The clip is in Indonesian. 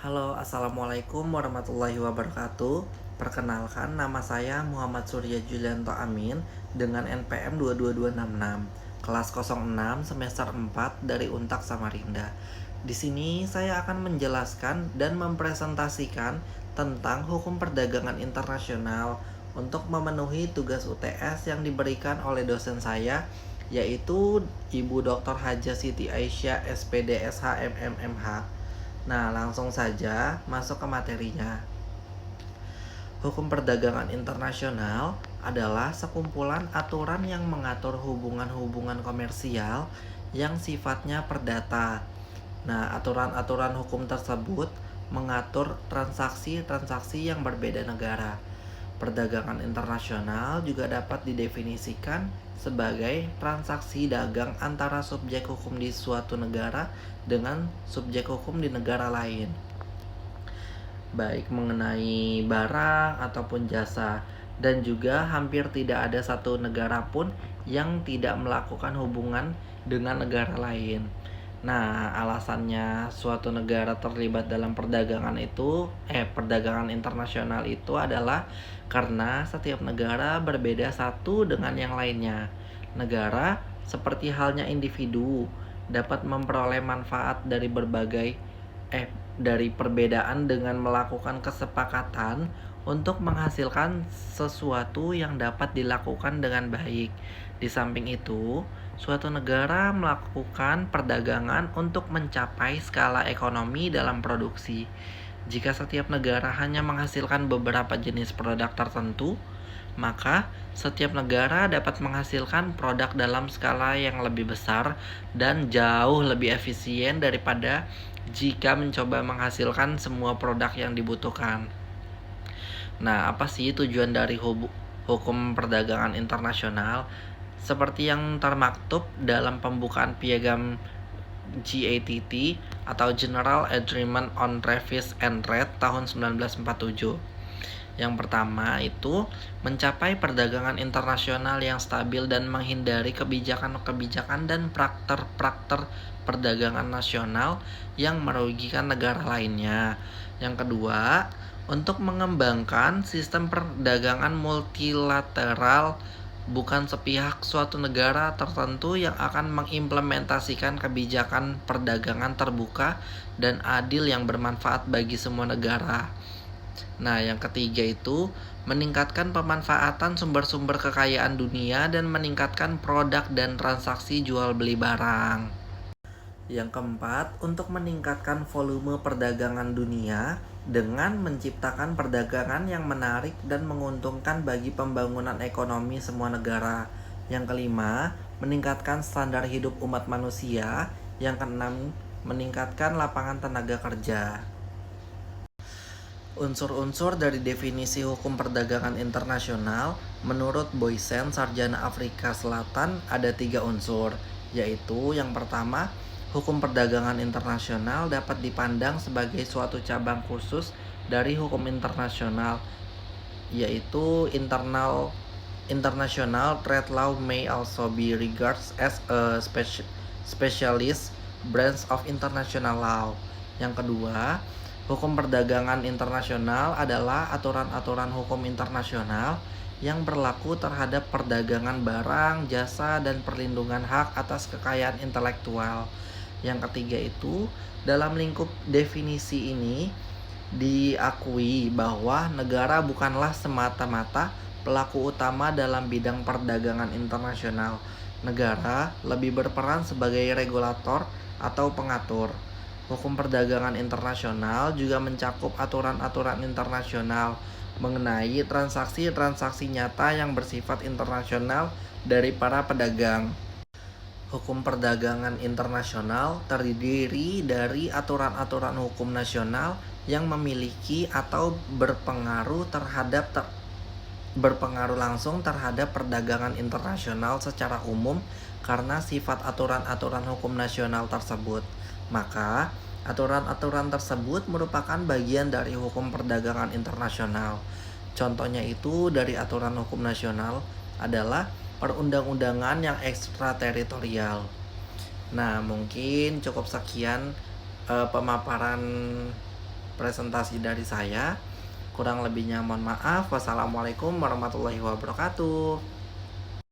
Halo, Assalamualaikum warahmatullahi wabarakatuh. Perkenalkan, nama saya Muhammad Surya Julianto Amin dengan NPM 22266, kelas 06 semester 4 dari Untak Samarinda. Di sini saya akan menjelaskan dan mempresentasikan tentang hukum perdagangan internasional untuk memenuhi tugas UTS yang diberikan oleh dosen saya, yaitu Ibu Dr. Haja Siti Aisyah SPD SH MMMH. Nah, langsung saja masuk ke materinya. Hukum perdagangan internasional adalah sekumpulan aturan yang mengatur hubungan-hubungan komersial yang sifatnya perdata. Nah, aturan-aturan hukum tersebut mengatur transaksi-transaksi yang berbeda negara. Perdagangan internasional juga dapat didefinisikan sebagai transaksi dagang antara subjek hukum di suatu negara dengan subjek hukum di negara lain, baik mengenai barang ataupun jasa, dan juga hampir tidak ada satu negara pun yang tidak melakukan hubungan dengan negara lain. Nah, alasannya suatu negara terlibat dalam perdagangan internasional itu adalah karena setiap negara berbeda satu dengan yang lainnya. Negara, seperti halnya individu, dapat memperoleh manfaat dari perbedaan dengan melakukan kesepakatan untuk menghasilkan sesuatu yang dapat dilakukan dengan baik. Di samping itu, suatu negara melakukan perdagangan untuk mencapai skala ekonomi dalam produksi. Jika setiap negara hanya menghasilkan beberapa jenis produk tertentu, maka setiap negara dapat menghasilkan produk dalam skala yang lebih besar dan jauh lebih efisien daripada jika mencoba menghasilkan semua produk yang dibutuhkan. Nah, apa sih tujuan dari hukum perdagangan internasional? Seperti yang termaktub dalam pembukaan piagam GATT atau General Agreement on Tariffs and Trade tahun 1947. Yang pertama itu mencapai perdagangan internasional yang stabil dan menghindari kebijakan-kebijakan dan prakter-prakter perdagangan nasional yang merugikan negara lainnya. Yang kedua, untuk mengembangkan sistem perdagangan multilateral, bukan sepihak suatu negara tertentu yang akan mengimplementasikan kebijakan perdagangan terbuka dan adil yang bermanfaat bagi semua negara. Nah, yang ketiga itu meningkatkan pemanfaatan sumber-sumber kekayaan dunia dan meningkatkan produk dan transaksi jual beli barang. Yang keempat, untuk meningkatkan volume perdagangan dunia dengan menciptakan perdagangan yang menarik dan menguntungkan bagi pembangunan ekonomi semua negara. Yang kelima, meningkatkan standar hidup umat manusia. Yang keenam, meningkatkan lapangan tenaga kerja. Unsur-unsur dari definisi hukum perdagangan internasional menurut Boysen, sarjana Afrika Selatan, ada 3 unsur, yaitu yang pertama, hukum perdagangan internasional dapat dipandang sebagai suatu cabang khusus dari hukum internasional, yaitu international trade law may also be regarded as a specialist branch of international law. Yang kedua, hukum perdagangan internasional adalah aturan-aturan hukum internasional yang berlaku terhadap perdagangan barang, jasa, dan perlindungan hak atas kekayaan intelektual. Yang ketiga itu, dalam lingkup definisi ini diakui bahwa negara bukanlah semata-mata pelaku utama dalam bidang perdagangan internasional. Negara lebih berperan sebagai regulator atau pengatur. Hukum perdagangan internasional juga mencakup aturan-aturan internasional mengenai transaksi-transaksi nyata yang bersifat internasional dari para pedagang. Hukum perdagangan internasional terdiri dari aturan-aturan hukum nasional yang memiliki atau berpengaruh langsung terhadap perdagangan internasional secara umum karena sifat aturan-aturan hukum nasional tersebut. Maka, aturan-aturan tersebut merupakan bagian dari hukum perdagangan internasional. Contohnya itu dari aturan hukum nasional adalah perundang-undangan yang ekstrateritorial. Nah, mungkin cukup sekian pemaparan presentasi dari saya. Kurang lebihnya mohon maaf. Wassalamualaikum warahmatullahi wabarakatuh.